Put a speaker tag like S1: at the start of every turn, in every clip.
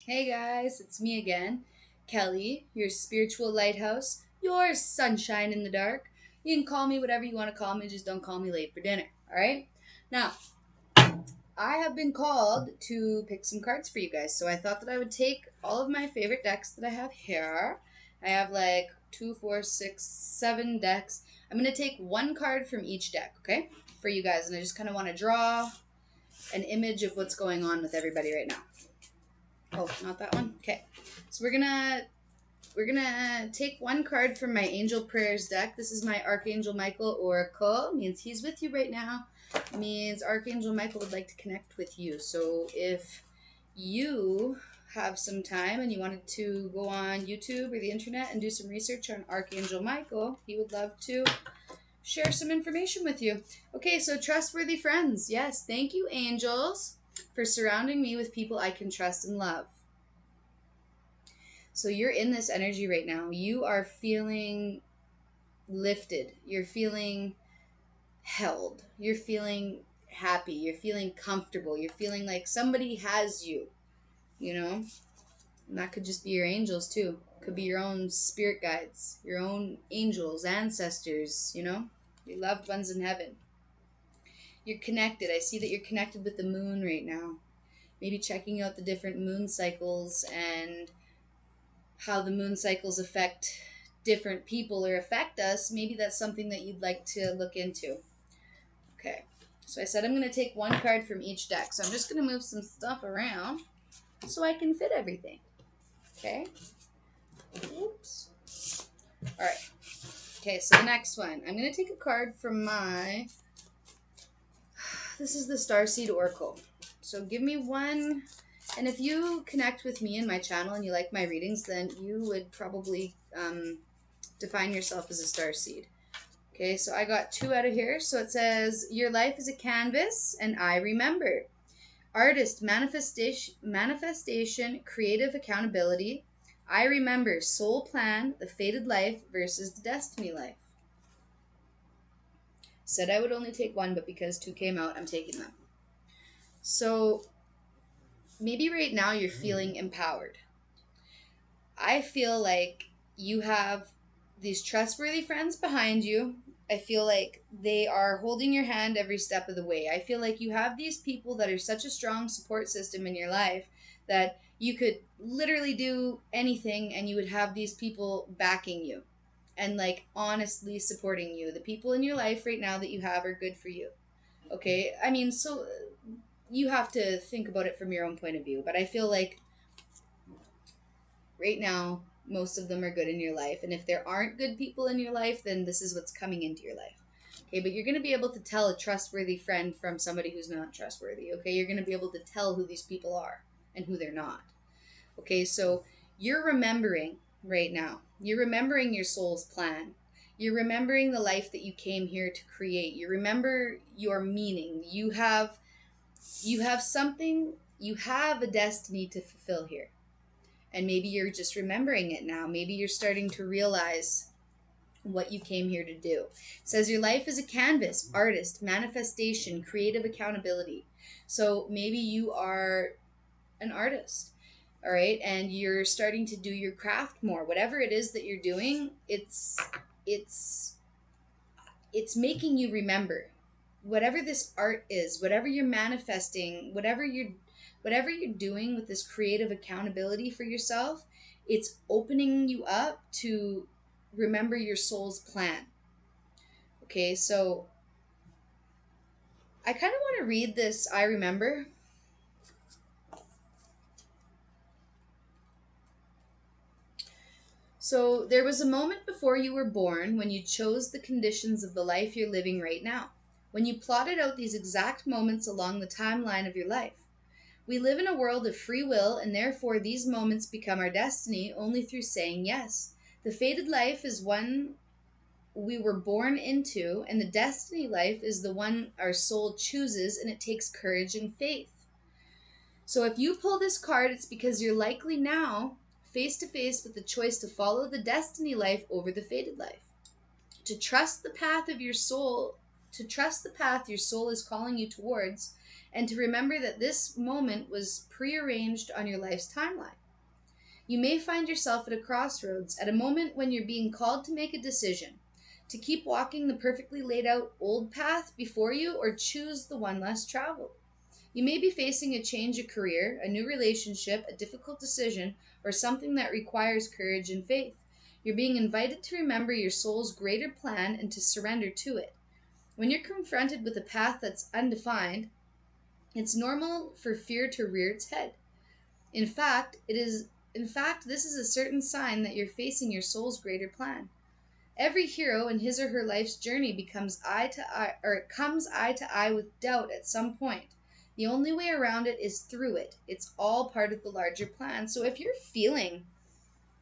S1: Hey guys, it's me again, Kelly, your spiritual lighthouse, your sunshine in the dark. You can call me whatever you want to call me, just don't call me late for dinner, alright? Now, I have been called to pick some cards for you guys, so I thought that I would take all of my favorite decks that I have here. I have like 2, 4, 6, 7 decks. I'm going to take one card from each deck, okay? For you guys, and I just kind of want to draw an image of what's going on with everybody right now. Oh, not that one. Okay. So we're gonna take one card from my Angel Prayers deck. This is my Archangel Michael Oracle. Means he's with you right now. Means Archangel Michael would like to connect with you. So if you have some time and you wanted to go on YouTube or the internet and do some research on Archangel Michael, he would love to share some information with you. Okay, so trustworthy friends. Yes, thank you, angels, for surrounding me with people I can trust and love. So you're in this energy right now. You are feeling lifted. You're feeling held. You're feeling happy. You're feeling comfortable. You're feeling like somebody has you, you know? And that could just be your angels too. Could be your own spirit guides, your own angels, ancestors, your loved ones in heaven. You're connected. I see that you're connected with the moon right now. Maybe checking out the different moon cycles and how the moon cycles affect different people or affect us. Maybe that's something that you'd like to look into. Okay. So I said I'm going to take one card from each deck. So I'm just going to move some stuff around so I can fit everything. Okay. Oops. All right. Okay, so the next one. I'm going to take a card from my... This is the Starseed Oracle. So give me one... And if you connect with me and my channel and you like my readings, then you would probably define yourself as a starseed. Okay, so I got two out of here. So it says, your life is a canvas and I remember. Artist, manifestation, creative accountability. I remember, soul plan, the fated life versus the destiny life. Said I would only take one, but because two came out, I'm taking them. So maybe right now you're feeling empowered. I feel like you have these trustworthy friends behind you. I feel like they are holding your hand every step of the way. I feel like you have these people that are such a strong support system in your life that you could literally do anything and you would have these people backing you and like honestly supporting you. The people in your life right now that you have are good for you. Okay? I mean, so you have to think about it from your own point of view, but I feel like right now most of them are good in your life, and if there aren't good people in your life, then this is what's coming into your life. Okay, but you're going to be able to tell a trustworthy friend from somebody who's not trustworthy. Okay, you're going to be able to tell who these people are and who they're not. Okay, so you're remembering right now, you're remembering your soul's plan. You're remembering the life that you came here to create. You remember your meaning. You have something, you have a destiny to fulfill here. And maybe you're just remembering it now. Maybe you're starting to realize what you came here to do. It says your life is a canvas, artist, manifestation, creative accountability. So maybe you are an artist, all right, and you're starting to do your craft more. Whatever it is that you're doing, it's making you remember. Whatever this art is, whatever you're manifesting, whatever you're doing with this creative accountability for yourself, it's opening you up to remember your soul's plan. Okay, so I kind of want to read this I remember. So there was a moment before you were born when you chose the conditions of the life you're living right now. When you plotted out these exact moments along the timeline of your life. We live in a world of free will, and therefore these moments become our destiny only through saying yes. The fated life is one we were born into, and the destiny life is the one our soul chooses, and it takes courage and faith. So if you pull this card, it's because you're likely now face to face with the choice to follow the destiny life over the fated life. To trust the path of your soul, to trust the path your soul is calling you towards, and to remember that this moment was prearranged on your life's timeline. You may find yourself at a crossroads, at a moment when you're being called to make a decision, to keep walking the perfectly laid out old path before you or choose the one less traveled. You may be facing a change of career, a new relationship, a difficult decision, or something that requires courage and faith. You're being invited to remember your soul's greater plan and to surrender to it. When you're confronted with a path that's undefined, it's normal for fear to rear its head. In fact, this is a certain sign that you're facing your soul's greater plan. Every hero in his or her life's journey becomes eye to eye, or it comes eye to eye with doubt at some point. The only way around it is through it. It's all part of the larger plan. So if you're feeling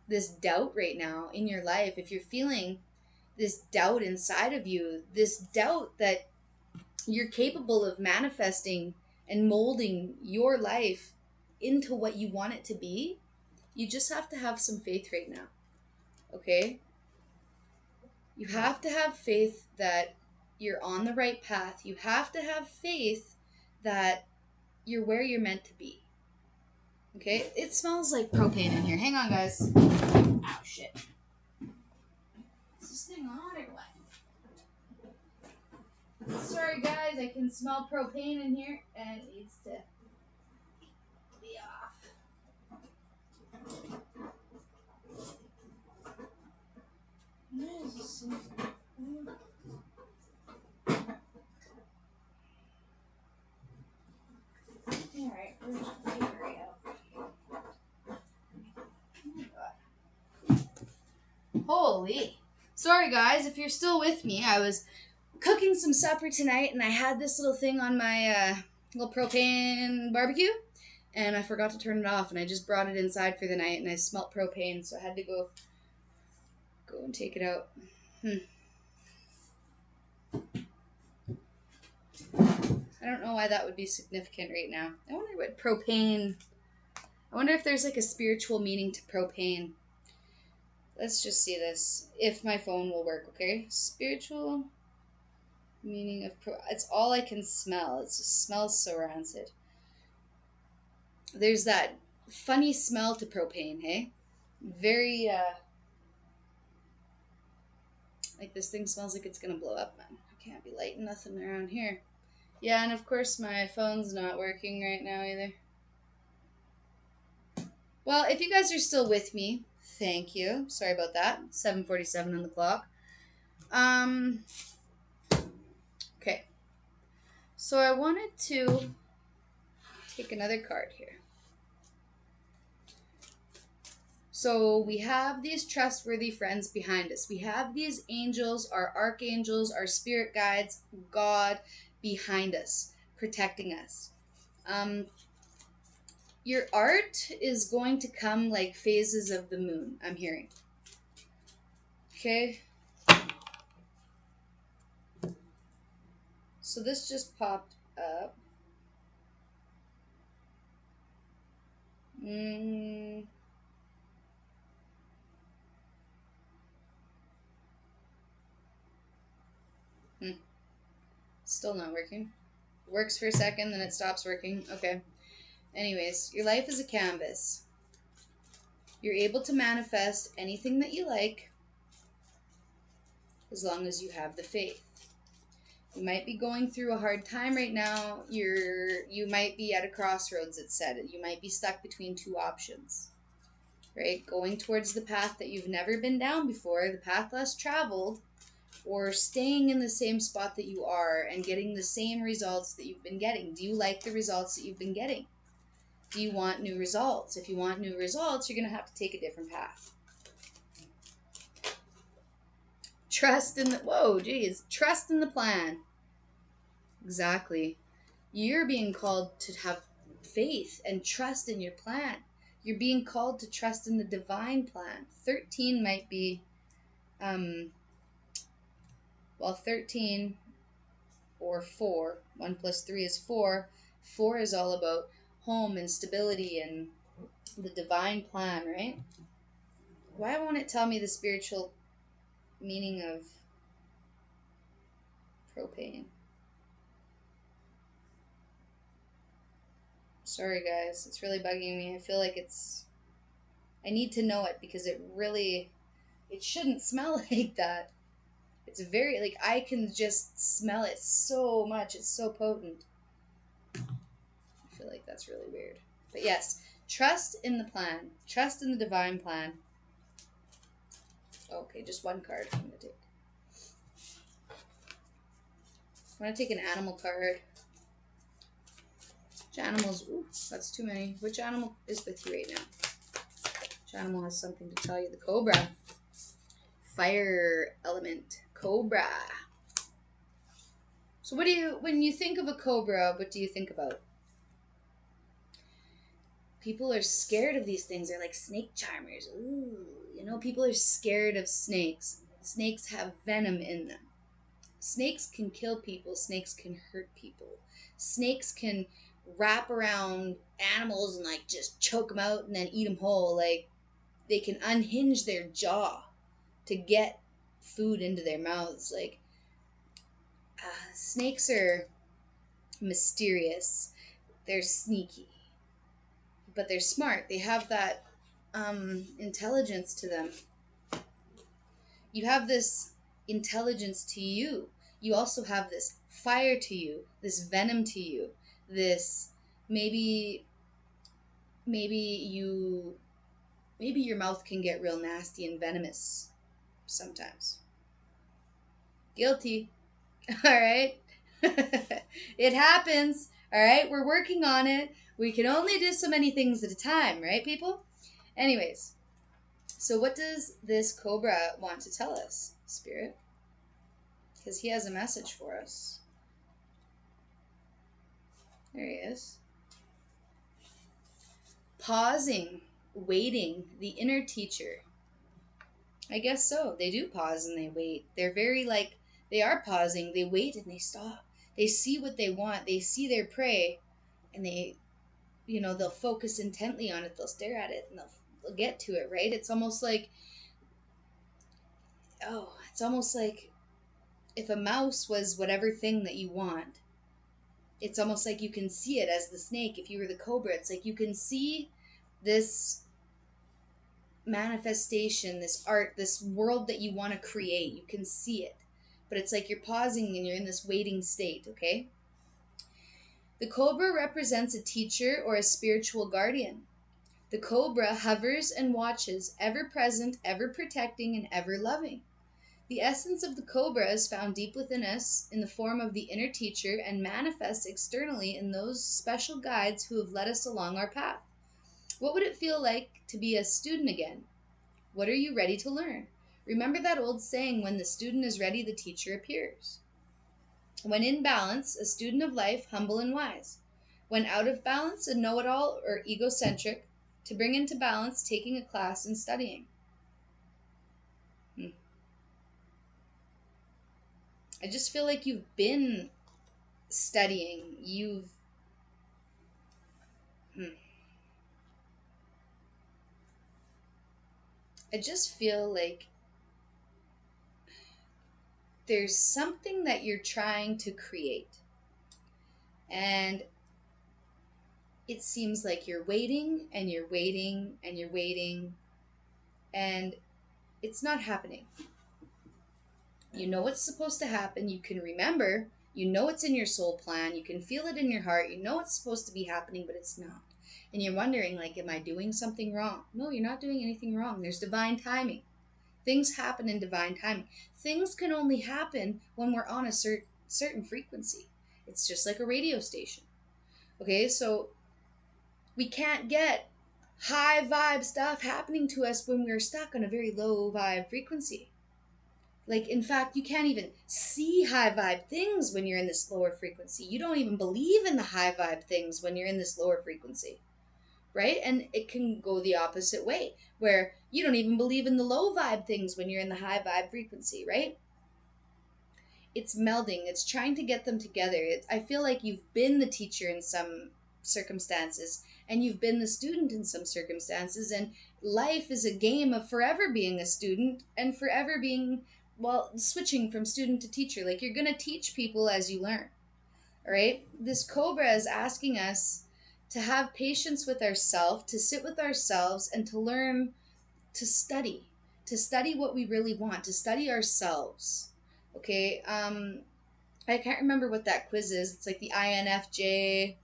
S1: this doubt right now in your life, if you're feeling this doubt inside of you, this doubt that you're capable of manifesting and molding your life into what you want it to be, you just have to have some faith right now. Okay? You have to have faith that you're on the right path. You have to have faith that you're where you're meant to be. Okay? It smells like propane in here. Hang on, guys. Oh, shit. Is this thing on or what? Sorry, guys. I can smell propane in here, and it needs to be off. Alright, where's the battery out? Oh my god. Holy. Sorry guys, if you're still with me, I was cooking some supper tonight and I had this little thing on my little propane barbecue and I forgot to turn it off and I just brought it inside for the night and I smelt propane, so I had to go and take it out. I don't know why that would be significant right now. I wonder what propane... I wonder if there's like a spiritual meaning to propane. Let's just see this. If my phone will work, okay? Spiritual meaning of it's all I can smell. It just smells so rancid. There's that funny smell to propane, hey? Very, like this thing smells like it's gonna blow up, man. I can't be lighting nothing around here. Yeah, and of course my phone's not working right now either. Well, if you guys are still with me, thank you. Sorry about that. 7:47 on the clock. Okay. So I wanted to take another card here. So we have these trustworthy friends behind us. We have these angels, our archangels, our spirit guides, God behind us, protecting us. Your art is going to come like phases of the moon, I'm hearing. Okay? So this just popped up. Still not working. Works for a second, then it stops working. Okay. Anyways, your life is a canvas. You're able to manifest anything that you like as long as you have the faith. You might be going through a hard time right now. You might be at a crossroads, it said. You might be stuck between two options. Right? Going towards the path that you've never been down before, the path less traveled, or staying in the same spot that you are and getting the same results that you've been getting. Do you like the results that you've been getting? Do you want new results? If you want new results, you're going to have to take a different path. Trust in the... Whoa, geez. Trust in the plan. Exactly. You're being called to have faith and trust in your plan. You're being called to trust in the divine plan. 13 might be... 13 or 4. 1 plus 3 is 4. 4 is all about home and stability and the divine plan, right? Why won't it tell me the spiritual meaning of propane? Sorry, guys. It's really bugging me. I feel like it's. I need to know it because it really. It shouldn't smell like that. It's very. Like, I can just smell it so much. It's so potent. I feel like that's really weird. But yes, trust in the plan. Trust in the divine plan. Okay, just one card I'm going to take. I want to take an animal card. Which animals? Ooh, that's too many. Which animal is with you right now? Which animal has something to tell you? The cobra. Fire element. Cobra. So what do you, when you think of a cobra, what do you think about? People are scared of these things. They're like snake charmers. Ooh, people are scared of snakes. Snakes have venom in them. Snakes can kill people. Snakes can hurt people. Snakes can wrap around animals and like just choke them out and then eat them whole. Like they can unhinge their jaw to get food into their mouths. Like snakes are mysterious. They're sneaky, but they're smart. They have that intelligence to them. You have this intelligence to you. You also have this fire to you, this venom to you, this maybe maybe you maybe your mouth can get real nasty and venomous sometimes. Guilty. All right. It happens. All right. We're working on it. We can only do so many things at a time, right, people? Anyways, so what does this cobra want to tell us, Spirit? Because he has a message for us. There he is. Pausing, waiting, the inner teacher. I guess so. They do pause and they wait. They're very like, they are pausing, they wait and they stop. They see what they want, they see their prey, and they'll focus intently on it, they'll stare at it, and they'll get to it, right? It's almost like if a mouse was whatever thing that you want, it's almost like you can see it as the snake. If you were the cobra, it's like you can see this manifestation, this art, this world that you want to create. You can see it. But it's like you're pausing and you're in this waiting state, okay? The cobra represents a teacher or a spiritual guardian. The cobra hovers and watches, ever present, ever protecting, and ever loving. The essence of the cobra is found deep within us in the form of the inner teacher and manifests externally in those special guides who have led us along our path. What would it feel like to be a student again? What are you ready to learn? Remember that old saying, when the student is ready, the teacher appears. When in balance, a student of life, humble and wise. When out of balance, a know-it-all or egocentric, to bring into balance, taking a class and studying. I just feel like you've been studying. I just feel like there's something that you're trying to create. And it seems like you're waiting and you're waiting and you're waiting and it's not happening. You know what's supposed to happen. You can remember. You know it's in your soul plan. You can feel it in your heart. You know it's supposed to be happening, but it's not. And you're wondering, like, am I doing something wrong? No, you're not doing anything wrong. There's divine timing. Things happen in divine timing. Things can only happen when we're on a certain frequency. It's just like a radio station. Okay, so we can't get high vibe stuff happening to us when we're stuck on a very low vibe frequency. Like, in fact, you can't even see high vibe things when you're in this lower frequency. You don't even believe in the high vibe things when you're in this lower frequency, right? And it can go the opposite way, where you don't even believe in the low vibe things when you're in the high vibe frequency, right? It's melding, it's trying to get them together. I feel like you've been the teacher in some circumstances, and you've been the student in some circumstances, and life is a game of forever being a student and forever being, well, switching from student to teacher. Like, you're going to teach people as you learn. All right, this cobra is asking us to have patience with ourselves, to sit with ourselves, and to learn to study what we really want, to study ourselves. Okay. I can't remember what that quiz is. It's like the INFJ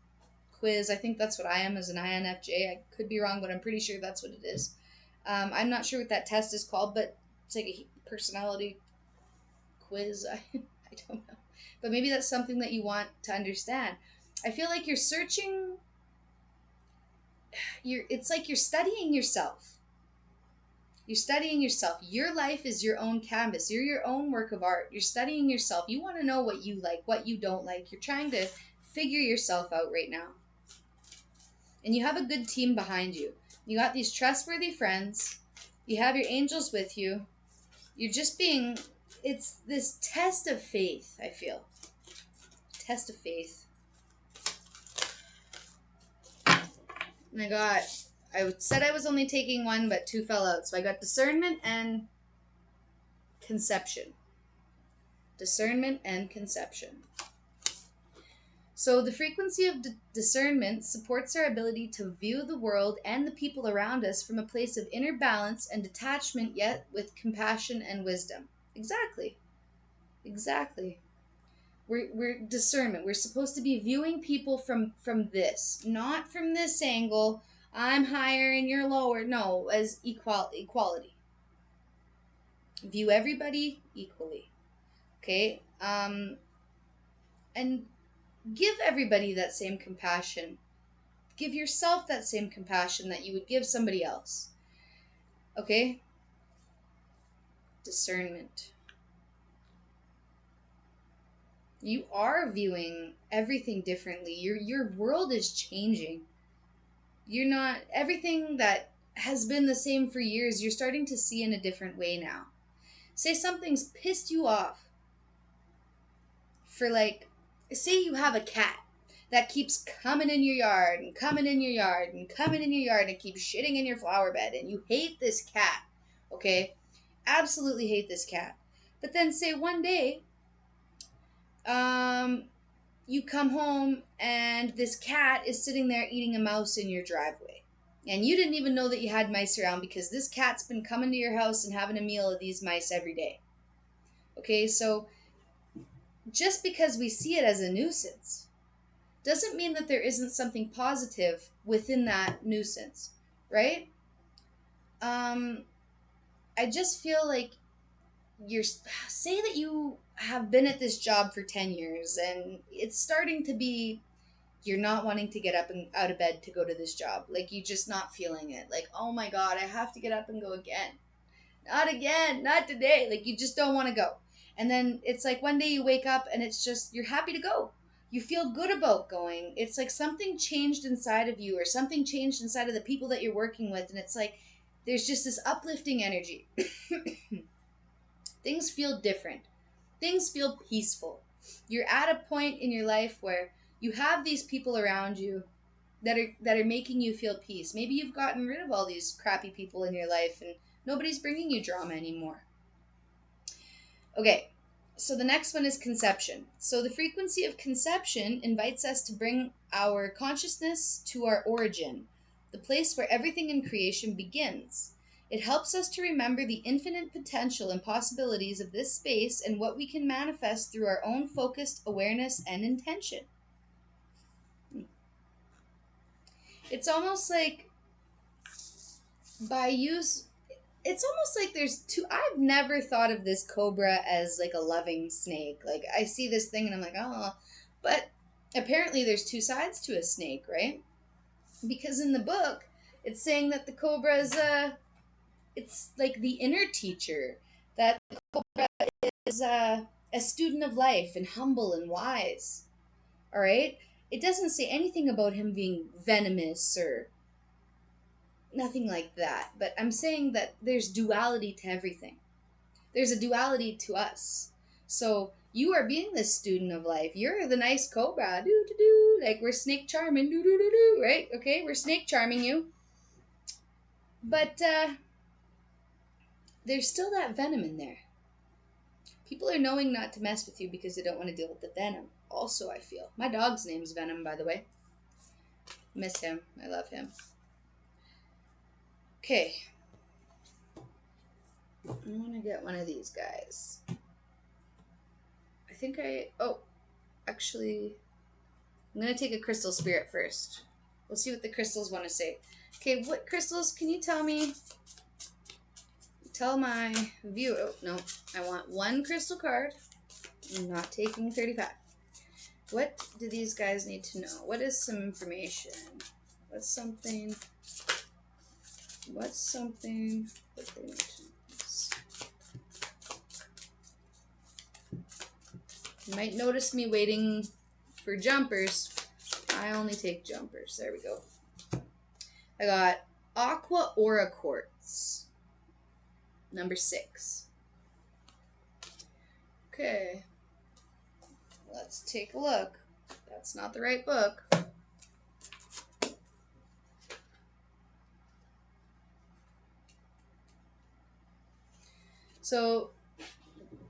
S1: quiz. I think that's what I am, as an INFJ. I could be wrong, but I'm pretty sure that's what it is. I'm not sure what that test is called, but it's like a personality quiz. I don't know. But maybe that's something that you want to understand. I feel like you're searching, it's like you're studying yourself. You're studying yourself. Your life is your own canvas. You're your own work of art. You're studying yourself. You want to know what you like, what you don't like. You're trying to figure yourself out right now. And you have a good team behind you. You got these trustworthy friends. You have your angels with you. You're just being, it's this test of faith, I feel. Test of faith. And I said I was only taking one, but two fell out. So I got discernment and conception. Discernment and conception. So the frequency of discernment supports our ability to view the world and the people around us from a place of inner balance and detachment, yet with compassion and wisdom. Exactly. Exactly. We're discernment. We're supposed to be viewing people from this, not from this angle. I'm higher and you're lower. No, as equality. View everybody equally. Okay? And give everybody that same compassion. Give yourself that same compassion that you would give somebody else. Okay? Discernment. You are viewing everything differently. Your world is changing. You're not, everything that has been the same for years, you're starting to see in a different way now. Say something's pissed you off for, like, say you have a cat that keeps coming in your yard and coming in your yard and coming in your yard and keeps shitting in your flower bed, and you hate this cat. Okay? Absolutely hate this cat. But then say one day, you come home and this cat is sitting there eating a mouse in your driveway. And you didn't even know that you had mice around because this cat's been coming to your house and having a meal of these mice every day. Okay, so just because we see it as a nuisance doesn't mean that there isn't something positive within that nuisance, right? I just feel like say that you have been at this job for 10 years and it's starting to be, you're not wanting to get up and out of bed to go to this job. Like, you're just not feeling it. Like, oh my God, I have to get up and go again. Not again, not today. Like, you just don't want to go. And then it's like one day you wake up and it's just, you're happy to go. You feel good about going. It's like something changed inside of you, or something changed inside of the people that you're working with. And it's like, there's just this uplifting energy. Things feel different. Things feel peaceful. You're at a point in your life where you have these people around you that are making you feel peace. Maybe you've gotten rid of all these crappy people in your life and nobody's bringing you drama anymore. Okay, so the next one is conception. So the frequency of conception invites us to bring our consciousness to our origin, the place where everything in creation begins. It helps us to remember the infinite potential and possibilities of this space and what we can manifest through our own focused awareness and intention. It's almost like by use it's almost like there's two. I've never thought of this cobra as like a loving snake. Like, I see this thing and I'm like, oh, but apparently there's two sides to a snake, right? Because in the book it's saying that the cobra is it's like the inner teacher, that the cobra is a student of life and humble and wise. All right, it doesn't say anything about him being venomous or nothing like that, but I'm saying that there's duality to everything. There's a duality to us. So you are being this student of life. You're the nice cobra, do do do, like we're snake charming, do do do do, right? Okay, we're snake charming you, but there's still that venom in there. People are knowing not to mess with you because they don't want to deal with the venom. Also, I feel my dog's name's Venom, by the way. Miss him. I love him. Okay. I'm gonna get one of these guys. I think oh, actually, I'm gonna take a crystal spirit first. We'll see what the crystals want to say. Okay, what crystals can you tell me? Tell my viewer. Oh, no, I want one crystal card. I'm not taking 35. What do these guys need to know? What is some information? What's something that they need to know? You might notice me waiting for jumpers. I only take jumpers. There we go. I got Aqua Aura Quartz. Number 6. Okay. Let's take a look. That's not the right book. So,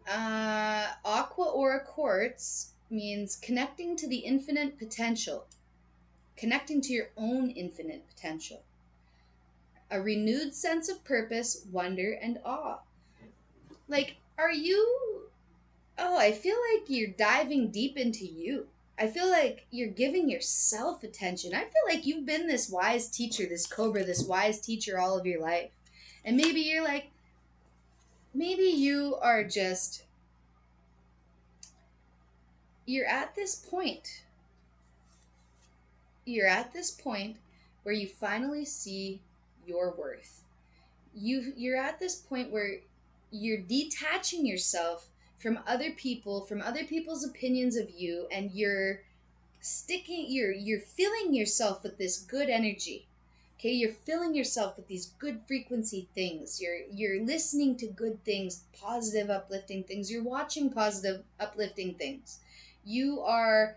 S1: Aqua Aura Quartz means connecting to the infinite potential. Connecting to your own infinite potential. A renewed sense of purpose, wonder, and awe. Like, are you... Oh, I feel like you're diving deep into you. I feel like you're giving yourself attention. I feel like you've been this wise teacher, this Cobra, this wise teacher all of your life. And maybe you're like, maybe you are just, you're at this point. You're at this point where you finally see your worth. You're at this point where you're detaching yourself from other people, from other people's opinions of you, and you're filling yourself with this good energy. Okay, you're filling yourself with these good frequency things. You're listening to good things, positive uplifting things. You're watching positive uplifting things. You are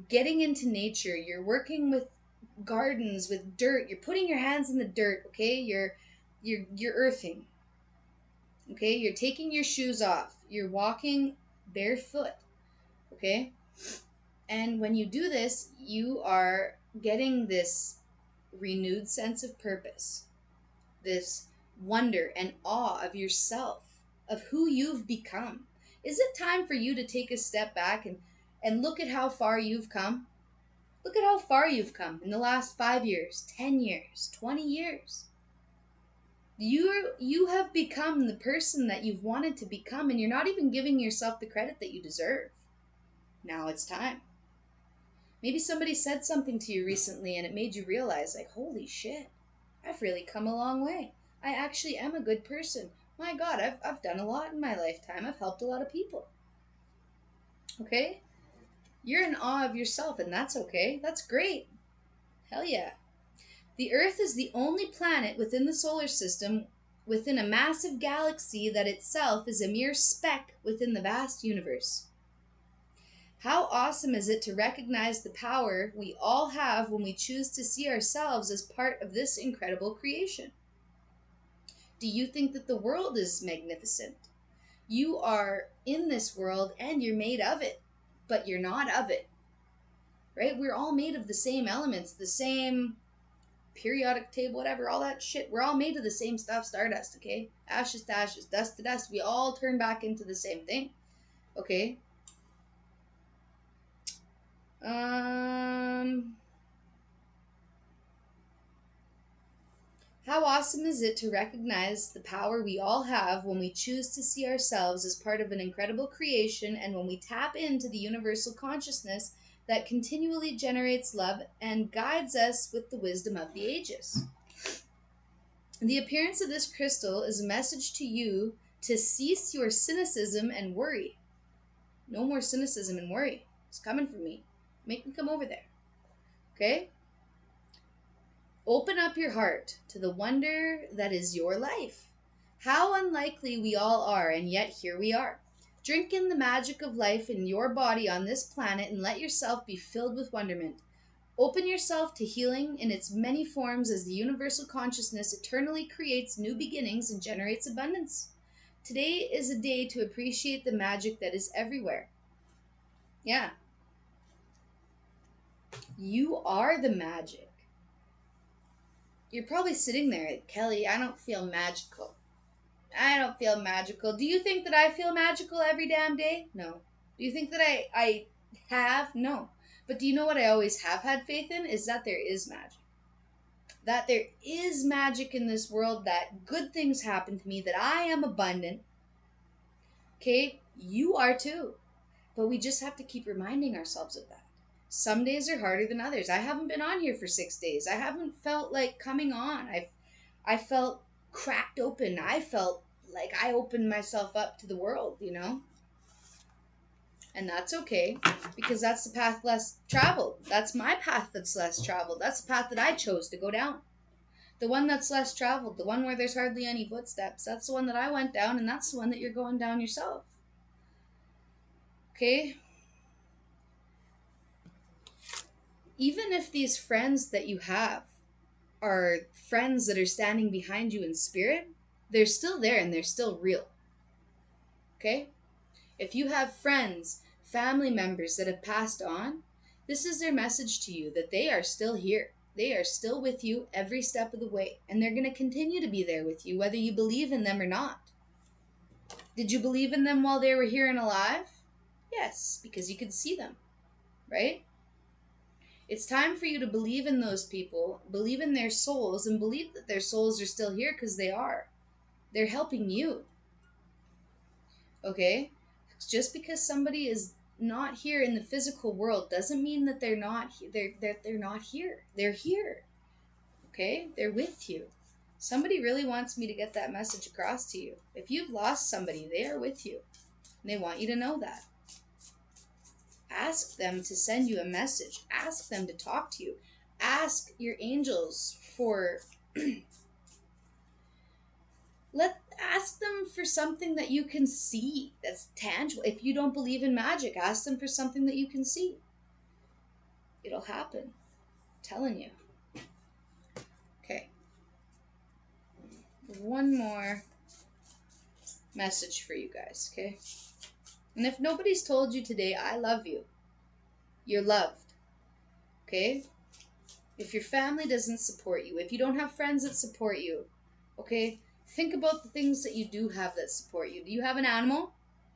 S1: getting into nature. You're working with gardens, with dirt. You're putting your hands in the dirt, okay? You're earthing. Okay? You're taking your shoes off. You're walking barefoot. Okay? And when you do this, you are getting this renewed sense of purpose, this wonder and awe of yourself, of who you've become. Is it time for you to take a step back and look at how far you've come? Look at how far you've come in the last 5 years, 10 years, 20 years. You have become the person that you've wanted to become, and you're not even giving yourself the credit that you deserve. Now it's time. Maybe somebody said something to you recently and it made you realize, like, holy shit, I've really come a long way. I actually am a good person. My God, I've done a lot in my lifetime. I've helped a lot of people. Okay? You're in awe of yourself, and that's okay. That's great. Hell yeah. The Earth is the only planet within the solar system within a massive galaxy that itself is a mere speck within the vast universe. How awesome is it to recognize the power we all have when we choose to see ourselves as part of this incredible creation? Do you think that the world is magnificent? You are in this world and you're made of it, but you're not of it. Right? We're all made of the same elements, the same periodic table, whatever, all that shit. We're all made of the same stuff, stardust, okay? Ashes to ashes, dust to dust. We all turn back into the same thing, okay? How awesome is it to recognize the power we all have when we choose to see ourselves as part of an incredible creation and when we tap into the universal consciousness that continually generates love and guides us with the wisdom of the ages. The appearance of this crystal is a message to you to cease your cynicism and worry. No more cynicism and worry. It's coming from me. Make me come over there. Okay? Open up your heart to the wonder that is your life. How unlikely we all are, and yet here we are. Drink in the magic of life in your body on this planet and let yourself be filled with wonderment. Open yourself to healing in its many forms as the universal consciousness eternally creates new beginnings and generates abundance. Today is a day to appreciate the magic that is everywhere. Yeah. You are the magic. You're probably sitting there, Kelly, I don't feel magical. I don't feel magical. Do you think that I feel magical every damn day? No. Do you think that I have? No. But do you know what I always have had faith in? Is that there is magic. That there is magic in this world, that good things happen to me, that I am abundant. Okay? You are too. But we just have to keep reminding ourselves of that. Some days are harder than others. I haven't been on here for 6 days. I haven't felt like coming on. I felt cracked open. I felt like I opened myself up to the world, you know? And that's okay, because that's the path less traveled. That's my path that's less traveled. That's the path that I chose to go down. The one that's less traveled, the one where there's hardly any footsteps, that's the one that I went down, and that's the one that you're going down yourself. Okay? Even if these friends that you have are friends that are standing behind you in spirit, they're still there and they're still real. Okay? If you have friends, family members that have passed on, this is their message to you, that they are still here. They are still with you every step of the way, and they're going to continue to be there with you, whether you believe in them or not. Did you believe in them while they were here and alive? Yes, because you could see them, right? It's time for you to believe in those people, believe in their souls, and believe that their souls are still here, because they are. They're helping you. Okay? Just because somebody is not here in the physical world doesn't mean that they're not here. They're here. Okay? They're with you. Somebody really wants me to get that message across to you. If you've lost somebody, they are with you. And they want you to know that. Ask them to send you a message. Ask them to talk to you. Ask your angels for ask them for something that you can see, that's tangible. If you don't believe in magic, ask them for something that you can see. It'll happen. I'm telling you. Okay. One more message for you guys, okay? And if nobody's told you today, I love you, you're loved. Okay? If your family doesn't support you, if you don't have friends that support you, okay? Think about the things that you do have that support you. Do you have an animal?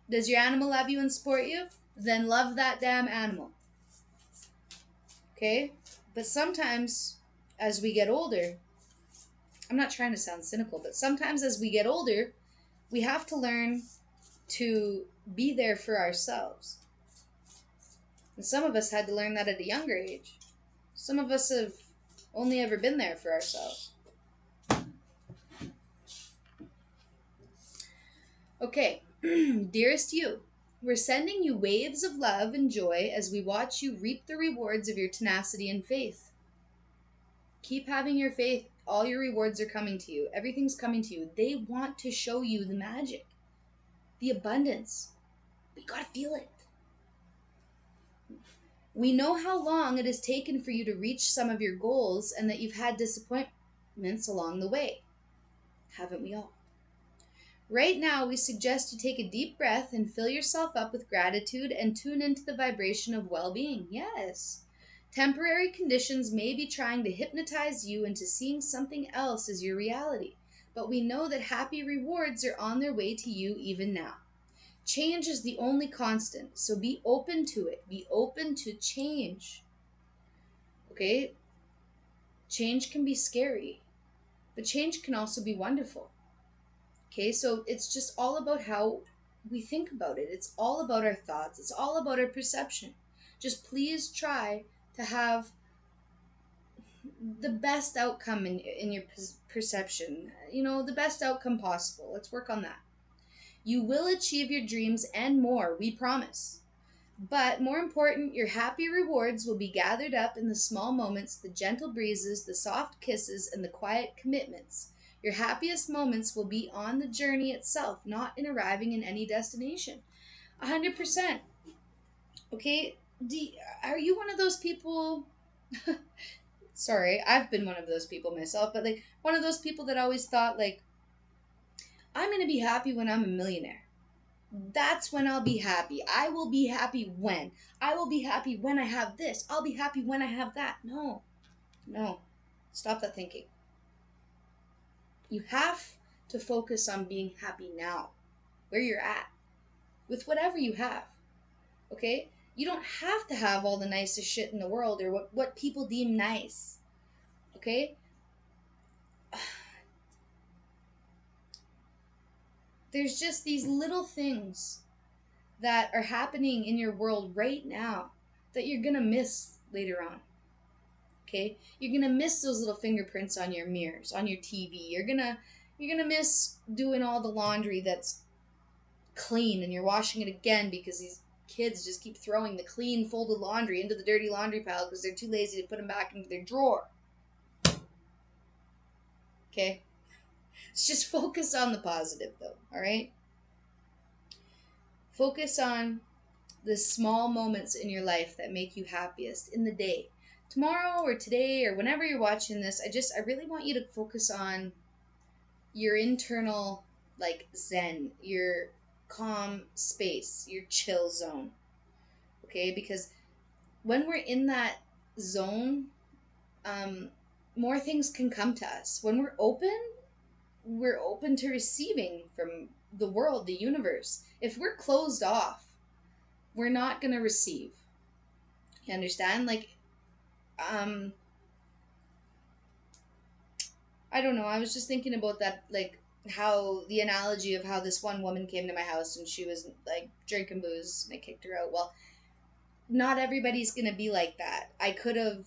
S1: Does your animal love you and support you? Then love that damn animal. Okay? But sometimes, as we get older, I'm not trying to sound cynical, but sometimes as we get older, we have to learn to be there for ourselves. And some of us had to learn that at a younger age. Some of us have only ever been there for ourselves. Okay, dearest you, we're sending you waves of love and joy as we watch you reap the rewards of your tenacity and faith. Keep having your faith. All your rewards are coming to you. Everything's coming to you. They want to show you the magic, the abundance. But you gotta feel it. We know how long it has taken for you to reach some of your goals and that you've had disappointments along the way. Haven't we all? Right now, we suggest you take a deep breath and fill yourself up with gratitude and tune into the vibration of well-being. Yes. Temporary conditions may be trying to hypnotize you into seeing something else as your reality, but we know that happy rewards are on their way to you even now. Change is the only constant, so be open to it. Be open to change. Okay? Change can be scary, but change can also be wonderful. Okay, so it's just all about how we think about it. It's all about our thoughts. It's all about our perception. Just please try to have the best outcome in your perception. You know, the best outcome possible. Let's work on that. You will achieve your dreams and more, we promise. But more important, your happy rewards will be gathered up in the small moments, the gentle breezes, the soft kisses, and the quiet commitments. Your happiest moments will be on the journey itself, not in arriving in any destination. 100%. Okay? Are you one of those people? Sorry, I've been one of those people myself, but like one of those people that always thought, like, I'm going to be happy when I'm a millionaire. That's when I'll be happy. I will be happy when. I will be happy when I have this. I'll be happy when I have that. No. No. Stop that thinking. You have to focus on being happy now, where you're at, with whatever you have. Okay? You don't have to have all the nicest shit in the world or what people deem nice. Okay? There's just these little things that are happening in your world right now that you're gonna miss later on. Okay? You're gonna miss those little fingerprints on your mirrors, on your TV. You're gonna miss doing all the laundry that's clean and you're washing it again because these kids just keep throwing the clean folded laundry into the dirty laundry pile because they're too lazy to put them back into their drawer. Okay? Let's just focus on the positive though, all right? Focus on the small moments in your life that make you happiest in the day. Tomorrow or today or whenever you're watching this, I really want you to focus on your internal like zen, your calm space, your chill zone. Okay? Because when we're in that zone, more things can come to us. When we're open to receiving from the world, the universe. If we're closed off, we're not going to receive. You understand? Like, I don't know. I was just thinking about that, like, how the analogy of how this one woman came to my house and she was, like, drinking booze and I kicked her out. Well, not everybody's gonna be like that. I could have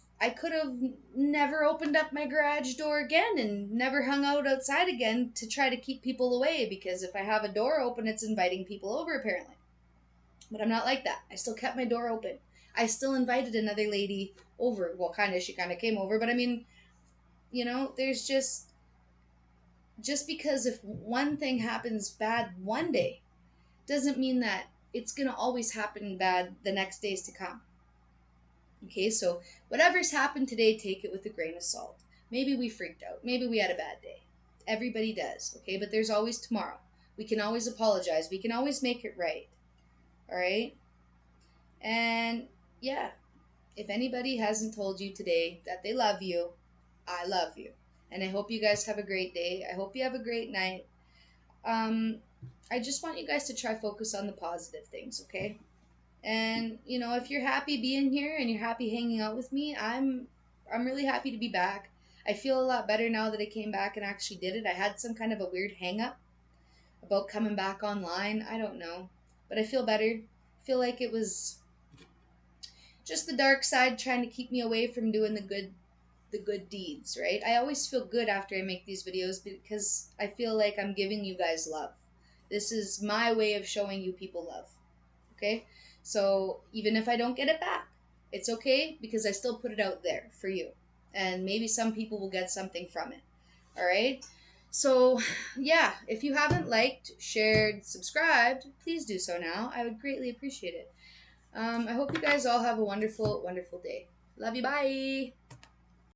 S1: never opened up my garage door again and never hung out outside again to try to keep people away because if I have a door open it's inviting people over apparently. But I'm not like that. I still kept my door open. I still invited another lady over. Well, she kind of came over, but I mean, there's just because if one thing happens bad one day doesn't mean that it's going to always happen bad the next days to come. Okay, so whatever's happened today, take it with a grain of salt. Maybe we freaked out. Maybe we had a bad day. Everybody does, okay? But there's always tomorrow. We can always apologize. We can always make it right. All right? And yeah, if anybody hasn't told you today that they love you, I love you. And I hope you guys have a great day. I hope you have a great night. I just want you guys to try focus on the positive things, okay? And if you're happy being here and you're happy hanging out with me, I'm really happy to be back. I feel a lot better now that I came back and actually did it. I had some kind of a weird hang up about coming back online. I don't know, but I feel better. I feel like it was just the dark side trying to keep me away from doing the good deeds, right? I always feel good after I make these videos because I feel like I'm giving you guys love. This is my way of showing you people love. Okay? So even if I don't get it back, it's okay because I still put it out there for you. And maybe some people will get something from it. All right? So, yeah, if you haven't liked, shared, subscribed, please do so now. I would greatly appreciate it. I hope you guys all have a wonderful, wonderful day. Love you. Bye.